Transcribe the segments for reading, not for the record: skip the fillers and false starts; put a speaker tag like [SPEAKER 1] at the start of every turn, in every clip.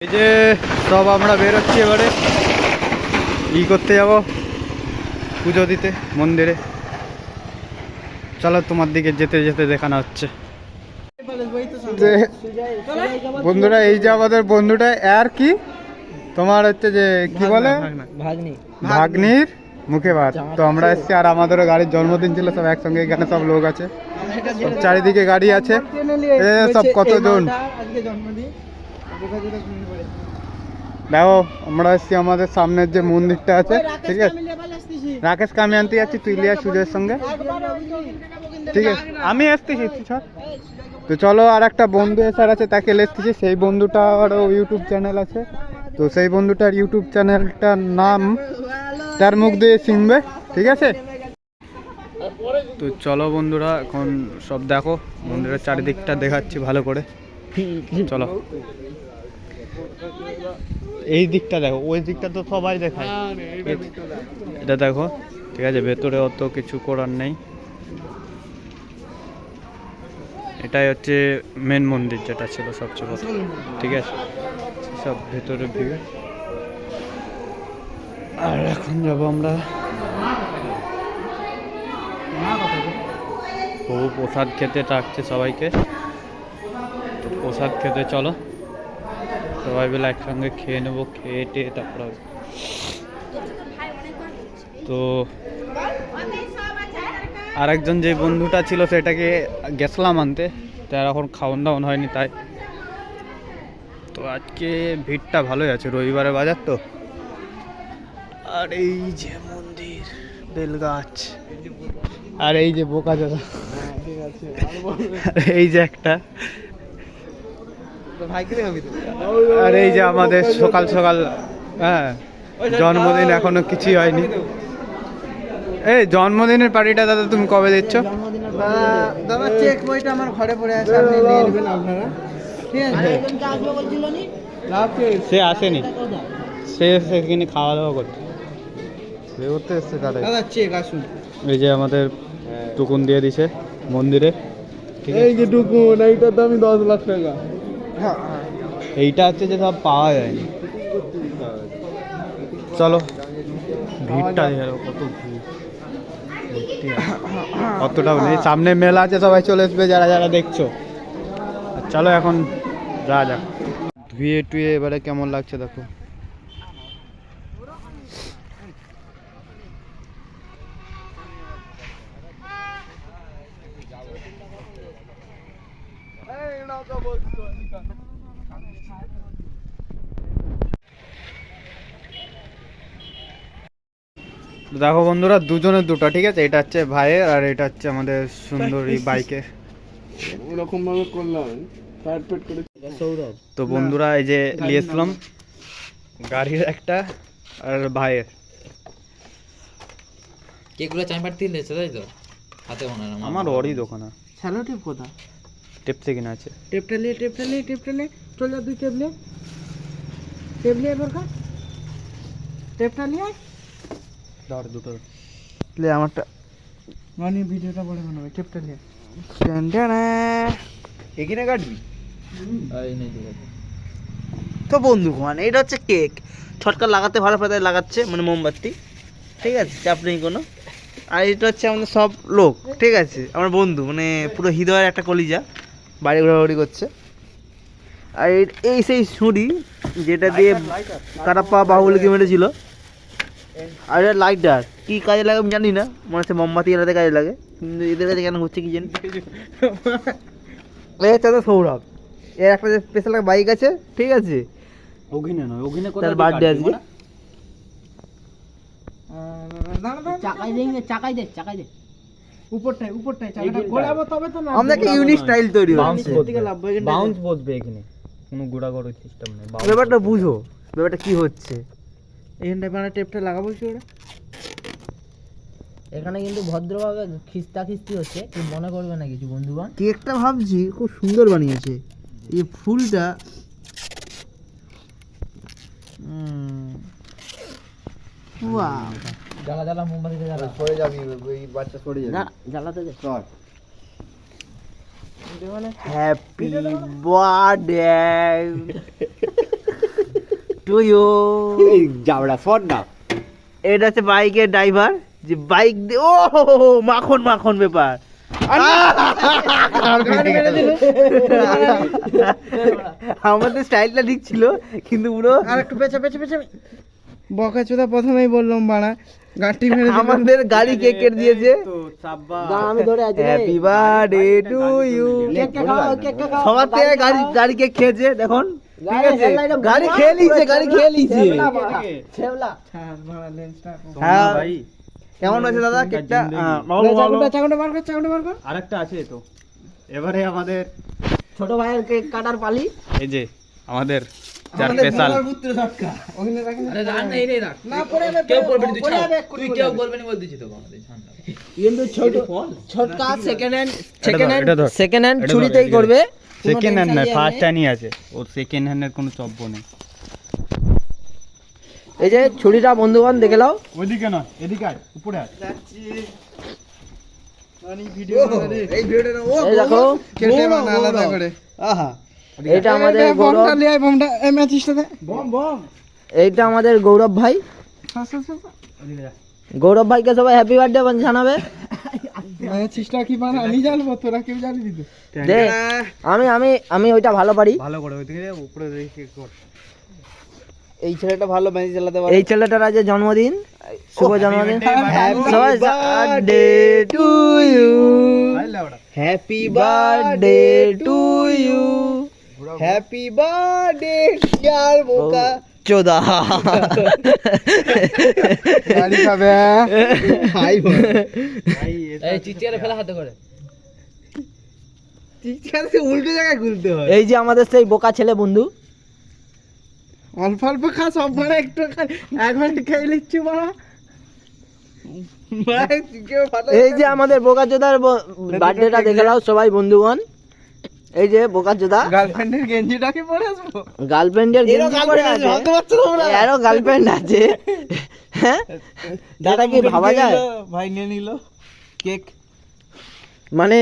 [SPEAKER 1] এই যে সব আমরা বেরোচ্ছি এবারে করতে যাব পুজো দিতে মন্দিরে। চলো তোমার দিকে যেতে যেতে দেখানো হচ্ছে। বন্ধুরা এই যে আমাদের বন্ধুটা আর কি তোমার হচ্ছে যে কি বলে ভাগ্নির মুখে ভাত। তো আমরা এসছি আর আমাদেরও গাড়ির জন্মদিন ছিল, সব একসঙ্গে এখানে সব লোক আছে, চারিদিকে গাড়ি আছে, সব কতজন। দেখো আমরা এসছি আমাদের সামনের যে মন্দিরটা আছে, ঠিক আছে। রাকেশ আমি আনতে যাচ্ছি, তুই লিয়া সুজয়ের সঙ্গে, ঠিক আছে। আমি আসতেছি তো চলো। আর একটা বন্ধু এসার আছে, তাকে এসতেছি। সেই বন্ধুটারও ইউটিউব চ্যানেল আছে, তো সেই বন্ধুটার ইউটিউব চ্যানেলটার নাম তার মুখ দিয়ে চিনবে, ঠিক আছে। তো চলো বন্ধুরা, এখন সব দেখো মন্দিরের চারিদিকটা দেখাচ্ছি ভালো করে। চলো এই দিকটা দেখো, ওই দিকটা তো সবাই দেখায়, এটা দেখো, ঠিক আছে। ভেতরে অত কিছু করার নেই, এটাই হচ্ছে মেন মন্দির যেটা ছিল সবচেয়ে বড়, ঠিক আছে। সব ভেতরে ভিড়। আর এখন যাবো আমরা প্রসাদ খেতে, ডাকছে সবাইকে। তো প্রসাদ খেতে চলো, সবাই মিলে একসঙ্গে খেয়ে নেবো, খেয়ে টেয়ে তারপর। তো আরেকজন যে বন্ধুটা ছিল সেটাকে গেছিলাম আনতে, তার এখন খাওয়ান দাওয়ান হয়নি, তাই। তো আজকে ভিড়টা ভালোই আছে, রবিবারে বাজার তো। আর এই যে মন্দির, বেলগাছ, আর এই যে বোকা দাদা, এই যে একটা, আর এই যে আমাদের সকাল সকাল, হ্যাঁ জন্মদিন এখনো কিছুই হয়নি। এই জন্মদিনের পার্টিটা দাদা তুমি কবে দিচ্ছ?
[SPEAKER 2] দাদা চেক বইটা আমার ঘরে পড়ে আছে, আপনি নিয়ে নেবেন আপনারা, ঠিক আছে।
[SPEAKER 1] সে আসেনি, সে সেখানে খাওয়া দাওয়া করতে এসছে
[SPEAKER 2] দাদা চেক আসুন।
[SPEAKER 1] এই যে আমাদের টুকুন দিয়ে দিছে মন্দিরে, ঠিক আছে।
[SPEAKER 2] এই যে টুকুন, এইটার দামই 10 লাখ টাকা।
[SPEAKER 1] এইটা হচ্ছে যে সব পাওয়া যায়নি। চলো ভিড়টা কত ভিড়, অতটাও নেই, সামনে মেলা আছে, সবাই চলে আসবে যারা যারা দেখছো। চলো এখন যা যাক, ধুয়ে টুয়ে এবারে কেমন লাগছে দেখো। দেখো বন্ধুরা, দুজনের দুটো, ঠিক আছে। এটা হচ্ছে ভাইয়ের আর এটা হচ্ছে আমাদের সুন্দরী বাইকের।
[SPEAKER 2] ওরকম ভাবে করলাম সৌরভ।
[SPEAKER 1] তো বন্ধুরা এই যে নিয়েছিলাম গাড়ির একটা আর ভাইয়ের
[SPEAKER 3] কেকগুলো চাইপার তিন দিয়েছে, তাই তো? হাতে মনে হয়
[SPEAKER 1] আমার ওরই দোকান।
[SPEAKER 2] শ্যালো টিপ কোথা?
[SPEAKER 1] টেপসে কিনা আছে।
[SPEAKER 2] টেপটা নিয়ে চল যা, দুই টেপ নিয়ে এবার খা, টেপটা নিয়ে
[SPEAKER 1] ধর দুটো
[SPEAKER 2] লে আমারটা, মানে ভিডিওটা বড় বানাবে। টেপটা নিয়ে
[SPEAKER 1] এখানে কাটবি
[SPEAKER 2] তো বন্ধু, মানে এটা হচ্ছে কেক, ছটকা লাগাতে ভালো পাতায় লাগাচ্ছে, মানে মোমবাতি, ঠিক আছে, চাপ নেই কোনো। আর এটা হচ্ছে আমাদের সব লোক, ঠিক আছে, আমার বন্ধু, মানে পুরো হৃদয়ের একটা কলিজা, বাড়ি ঘোরাঘুরি করছে। আর এই সেই ছুরি যেটা দিয়ে কাটাপ্পা বাহুবলীকে মেরেছিল। আর এটা লাইটার, কি কাজে লাগে আমি জানি না, মনে হচ্ছে মোমবাতি জ্বালাতে কাজে লাগে, কিন্তু এদের কাছে কেন হচ্ছে কি জানি। এই হচ্ছে তো সৌরভ, এর একটা স্পেশাল বাইক আছে, ঠিক আছে।
[SPEAKER 1] ওখানে নয়, ওখানে
[SPEAKER 2] তার বার্থডে আজকে। আমাদেরকে ইউনিক স্টাইল তৈরি হচ্ছে,
[SPEAKER 1] বাউন্স বসবে এখানে, কোনো গোড়াগড়ি সিস্টেম নেই।
[SPEAKER 2] ব্যাপারটা বুঝো, ব্যাপারটা কি হচ্ছে। এখানটায় মানে টেপটা লাগাবো ওরা।
[SPEAKER 3] এখানে কিন্তু ভদ্রভাবে খিস্তা খিস্তি হচ্ছে, তুই মনে করবে না কিছু বন্ধুগণ।
[SPEAKER 2] কেকটা ভাবছি খুব সুন্দর বানিয়েছে, এই ফুলটা। ওয়াও,
[SPEAKER 3] জ্বালা জ্বালা মোমবাতিতে জ্বালা
[SPEAKER 1] সরে যাবি, ওই বাচ্চা সরে যাবে।
[SPEAKER 3] না জ্বালাতে দে।
[SPEAKER 1] চল
[SPEAKER 2] হ্যাপি বার্থডে। To you.
[SPEAKER 1] এই যাবড়া ফর না।
[SPEAKER 2] এটা হচ্ছে বাইকের ড্রাইভার, যে বাইক দিয়ে ও মাখন মাখন ব্যাপার। আমাদের স্টাইলটা ঠিক ছিল কিন্তু পুরো
[SPEAKER 3] আর একটু পেছে পেছে পেছে বকা চোদা প্রথমেই বললাম বাড়া গাঁটি মেরে
[SPEAKER 2] আমাদের গাড়ি কে কেটে দিয়েছে।
[SPEAKER 3] আমি ধরে আছি
[SPEAKER 2] হ্যাপি বার্থডে টু ইউ। সবার থেকে গাড়ি কে খেয়েছে দেখুন, ঠিক আছে গাড়ি খেয়ে লিছে, গাড়ি খেয়ে লিছে।
[SPEAKER 3] ছেবলা
[SPEAKER 2] হ্যাঁ কেমন হয়েছে দাদা কেকটা?
[SPEAKER 3] চাকুটা বার কর, চাকুটা বার কর।
[SPEAKER 1] আরেকটা আছে তো। এবারে আমাদের
[SPEAKER 3] ছোট ভাইয়ের কেক কাটার পালি।
[SPEAKER 1] এই যে আমাদের যার স্পেশাল
[SPEAKER 3] ওখানে রাখেন।
[SPEAKER 4] আরে রাখ না, এই রাখ।
[SPEAKER 3] না পড়ে যাবে,
[SPEAKER 4] কেউ বলবে না, তুই
[SPEAKER 3] পড়ে
[SPEAKER 4] ছাড়।
[SPEAKER 3] যাবে,
[SPEAKER 4] তুই কেউ বলবে না বল দিছি তো আমাদের ঠান্ডা।
[SPEAKER 3] কিন্তু ছোটকা সেকেন্ড হ্যান্ড
[SPEAKER 1] এটা ধর।
[SPEAKER 3] সেকেন্ড হ্যান্ড
[SPEAKER 1] এটা ধর,
[SPEAKER 3] ছুরিতেই
[SPEAKER 1] এটা
[SPEAKER 3] করবে।
[SPEAKER 1] সেকেন্ড হ্যান্ড না, ফার্স্ট হ্যান্ডই আছে ওর, সেকেন্ড হ্যান্ডের কোনো চব্য নেই।
[SPEAKER 3] এই যে ছুরিটা বন্ধুগণ দেখে নাও।
[SPEAKER 1] ওইদিকে না, এদিকে আয়, উপরে আয়।
[SPEAKER 2] এই ভিডিওটা ও
[SPEAKER 3] এই দেখো
[SPEAKER 2] কেটে বানা আলাদা করে। আহা
[SPEAKER 3] এইটা আমাদের গৌরব, এইটা আমাদের গৌরব ভাই। গৌরব ভাইকে সবাই হ্যাপি বার্থডে জানাবে। দে, আমি আমি আমি ওইটা ভালো পারি।
[SPEAKER 1] ভালো করে ওইদিকে উপরে দেখে কর।
[SPEAKER 2] এই ছেলেটা ভালো ম্যাজিক চালাতে পারে।
[SPEAKER 3] এই ছেলেটার আজ জন্মদিন, শুভ জন্মদিন। সবাই birthday to you,
[SPEAKER 2] happy
[SPEAKER 3] birthday to you.
[SPEAKER 2] Happy birthday ইয়ার বোকা
[SPEAKER 3] চোদা
[SPEAKER 1] গাড়ি খাবে।
[SPEAKER 2] হাই
[SPEAKER 4] এই চিচিয়ারে ফেলা হাতে করে।
[SPEAKER 2] টিচারকে উল্টো জায়গায় ঘুরতে হয়।
[SPEAKER 3] এই যে আমাদের সেই বোকা ছেলে বন্ধু।
[SPEAKER 2] অল্প অল্প খা, সব মানে একটু খা, একবার খেয়ে নিচ্ছি মারা।
[SPEAKER 3] এই যে আমাদের বোকা চোদার বার্থডেটা দেখে নাও সবাই বন্ধুগণ। এই যে বোকা চোদা
[SPEAKER 2] গার্লফ্রেন্ডের গেঞ্জিটাকে পরে আসবো।
[SPEAKER 3] গার্লফ্রেন্ডের গেঞ্জি পরে আছে, এরও গার্লফ্রেন্ড আছে। হ্যাঁ দাদা কি ভাবা যায়?
[SPEAKER 2] ভাই নিয়ে নিল কেক।
[SPEAKER 3] মানে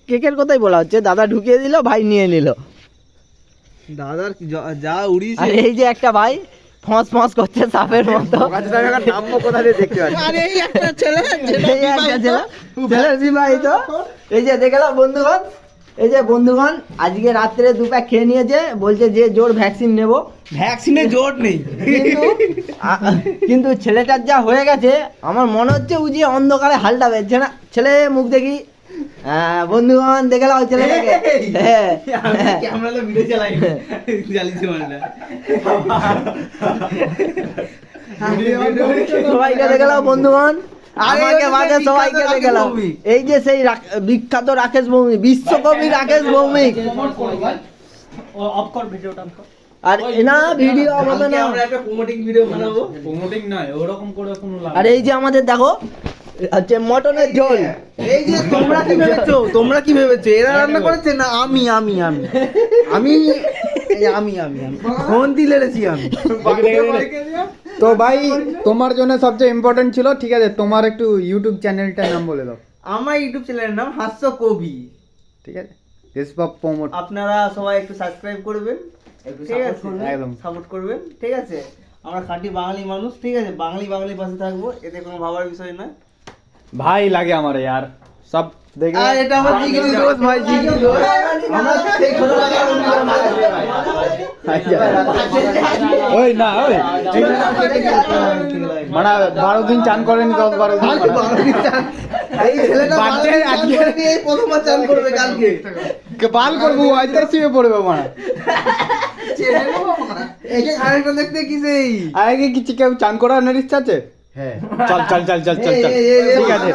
[SPEAKER 3] কেকের কথাই বলা হচ্ছে, দাদা ঢুকিয়ে দিল, ভাই নিয়ে নিল।
[SPEAKER 2] দাদার যা উড়িয়েছে।
[SPEAKER 3] আর এই যে একটা ভাই ফস ফস করছে সাপের মতো।
[SPEAKER 2] নামবো কোথা দিয়ে দেখতে পাচ্ছি।
[SPEAKER 3] আরে এই একটা ছেলে, এই একটা ছেলে, ছেলে বিবাহিত। এই যে দেখে নাও বন্ধুগণ, এই যে বন্ধুগণ আজকে রাত্রে দু প্যাক খেয়ে নিয়েছে, বলছে যে জোর ভ্যাকসিন নেব।
[SPEAKER 2] ভ্যাকসিনে জোর নেই
[SPEAKER 3] কিন্তু কিন্তু ছেলেটার যা হয়ে গেছে, আমার মনে হচ্ছে উজি অন্ধকারে হালটা বেরছে না। ছেলে মুখ দেখি। বন্ধুগণ দেখে নাও ছেলেটাকে। হ্যাঁ
[SPEAKER 2] ক্যামেরা ভিডিও চালাই চালিয়েছি মানে
[SPEAKER 3] সবাইকে দেখে নাও বন্ধুগণ, আমাকে বাদে সবাইকে দেখে নাও। এই যে সেই বিখ্যাত রাকেশ ভৌমিক, বিশ্বকবি রাকেশ ভৌমিক। আর না ভিডিও আমাদের না।
[SPEAKER 2] আমরা একটা প্রমোটিং ভিডিও বানাবো।
[SPEAKER 1] প্রমোটিং নয়, ওরকম করে কোনো লাভ।
[SPEAKER 3] আর এই যে আমাদের দেখো হচ্ছে মটনের ঝোল।
[SPEAKER 2] এই যে তোমরা কি ভেবেছো, তোমরা কি ভেবেছো এরা রান্না করেছে না আমি আমি আমি আমি এই আমি আমি আমি ফোন দিয়ে লেড়েছি আমি।
[SPEAKER 1] তো ভাই তোমার জন্য সবচেয়ে ইম্পর্টেন্ট ছিল, ঠিক আছে, তোমার একটু ইউটিউব চ্যানেলটার নাম বলে দাও।
[SPEAKER 2] আমার ইউটিউব চ্যানেলের নাম হাস্য কবি,
[SPEAKER 1] ঠিক আছে, দেশবাব প্রমোট।
[SPEAKER 2] আপনারা সবাই একটু সাবস্ক্রাইব করবেন, ঠিক আছে,
[SPEAKER 1] একদম
[SPEAKER 2] সাপোর্ট করবেন, ঠিক আছে। আমরা খাঁটি বাঙালি মানুষ, ঠিক আছে, বাঙালি পাশে থাকবো, এতে কোনো ভাবার বিষয় নয়।
[SPEAKER 1] ভাই লাগে আমার यार সব দেখে।
[SPEAKER 2] আর এটা আমার জিগরি দোস্ত ভাই, জিগরি দোস্ত। আমরা সেই ছোটবেলার বন্ধুরা
[SPEAKER 1] ওই না ওই মানে 12 দিন চান করেনি, 10-12 দিন।
[SPEAKER 2] এই ছেলেটা
[SPEAKER 1] বার্থডে আজকে
[SPEAKER 2] এই প্রথমবার চান করবে কালকে।
[SPEAKER 1] বাল করবো, আইতে শুয়ে পড়বে মানে।
[SPEAKER 2] একে আরেকটা দেখতে কি সেই
[SPEAKER 1] আগে কিছু কেউ চান করার ইচ্ছা আছে?
[SPEAKER 2] হ্যাঁ
[SPEAKER 1] চল চল চল চল চল চল, ঠিক আছে।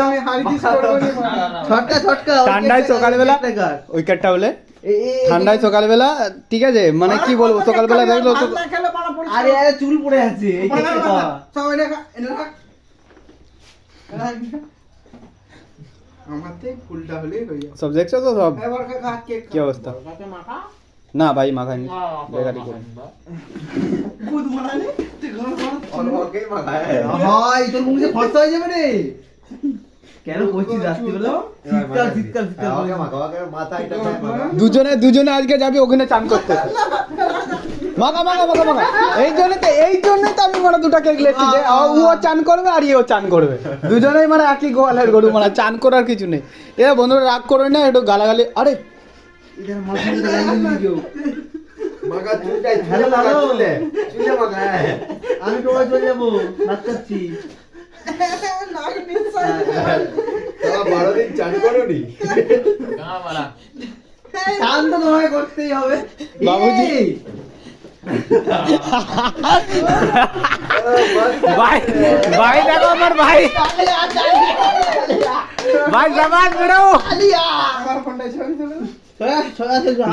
[SPEAKER 2] ছটকা ছটকা
[SPEAKER 1] ঠান্ডায় সকালবেলা উইকেটটা বলে ঠান্ডায় সকালবেলা, ঠিক আছে, মানে কি বলবো, সকালবেলা দেখলো তো।
[SPEAKER 2] আরে আরে চুল পড়ে আছে এই কেকটা
[SPEAKER 3] সবাই দেখা আমাতে ফুলটা হলে হয়ে যাবে।
[SPEAKER 1] সব দেখছো তো সব
[SPEAKER 3] এবার কাকা কেক
[SPEAKER 1] কি অবস্থা? না ভাই মাখাইনি, বেকারি করে।
[SPEAKER 3] খুদ বানালে তুই ঘর ঘর
[SPEAKER 2] অনবরকেই মাখায়। ভাই তোর মুখে ফর্সা হয়ে যাবে রে। কেন কইছিস রাস্তি বলো? শীতকাল শীতকাল শীতকাল আমাকে মাথা এটা
[SPEAKER 1] দুজনে আজকে যাবি ওখানে চান করতে। মাখা মাখা মাখা মাখা এই জন্যই তো আমি মানে দুটা কেক লেছি যে ও চান করবে আর ইও চান করবে, দুজনেই মানে একই গোয়ালের গরু, মানে চান করার কিছু নেই। এ বন্ধুরা রাগ করবে না, একটু গালাগালি। আরে
[SPEAKER 3] আমি তোমার চলে যাবো, নাচ করছি। চান তো তোমায় করতেই হবে
[SPEAKER 1] বাবুজি। ভাই ভাই দেখো আমার ভাই, ভাই জামাত বেরো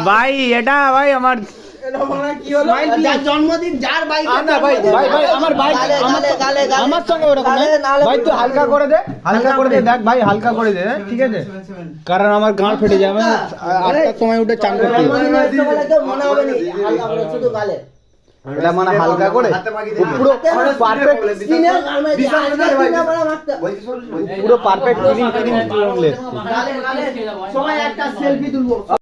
[SPEAKER 1] ভাই, এটা ভাই আমার
[SPEAKER 3] যার জন্মদিন যার বাইক
[SPEAKER 1] না ভাই ভাই ভাই আমার বাইক আমার সঙ্গে ওরকম নয়। ভাই তুই হালকা করে দে, হালকা করে দে, দেখ ভাই হালকা করে দে, ঠিক আছে? কারণ আমার গাঁট ফেটে যাবে, 8টার সময় উঠে চান করতে হবে।
[SPEAKER 3] মনে হবে না, হালকা করে শুধু গালে।
[SPEAKER 1] এটা মানে হালকা করে পুরো পারফেক্ট, পুরো পারফেক্ট ক্লিন ক্লিন।
[SPEAKER 3] সবাই একটা সেলফি তুলবো।